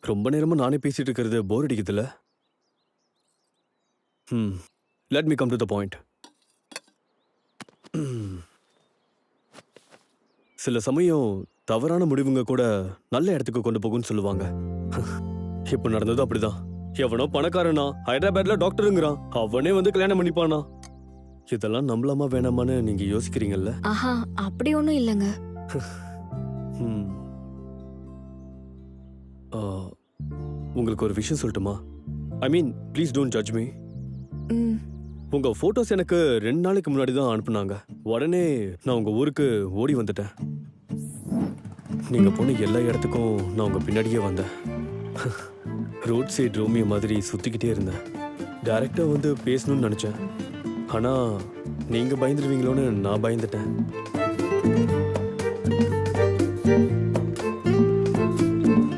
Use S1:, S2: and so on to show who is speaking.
S1: ரொம்ப நேரமா நானே பேசிட்டு இருக்கிறது போர் அடிக்குதுல்ல? ம். Let me come to the point. சில சமயம் தவறான முடிவுங்க கூட நல்ல இடத்துக்கு கொண்டு போகும்னு சொல்லுவாங்க. இப்ப நடந்தது அப்படிதான். எவனோ பணக்காரனா ஹைதராபாத்ல டாக்டருங்கிறான். அவனே வந்து கல்யாணம் பண்ணிப்பானா? இதெல்லாம் நம்பலாமா வேணாமான்னு நீங்க யோசிக்கிறீங்கல்ல?
S2: ஆஹா, அப்படி ஒண்ணும் இல்லங்க.
S1: ம். ஆ, உங்களுக்கு ஒரு விஷயம் சொல்லட்டுமா? ஐ மீன், ப்ளீஸ் டோன்ட் ஜட்ஜ் மீ.
S2: ம்.
S1: உங்க போட்டோஸ் எனக்கு 2 நாளைக்கு முன்னாடி தான் அனுப்புனாங்க. உடனே நான் உங்க ஊருக்கு ஓடி வந்துட்டேன். நீங்க போன எல்லா இடத்துக்கும் நான் உங்க பின்னாடியே வந்தேன். ரோட் சைடு ரோமியோ மாதிரி சுத்திக்கிட்டே இருந்தேன். டைரக்டா வந்து பேசணும்னு நினைச்சேன். ஆனா நீங்க பயந்துருவீங்களோன்னு நான் பயந்துட்டேன்.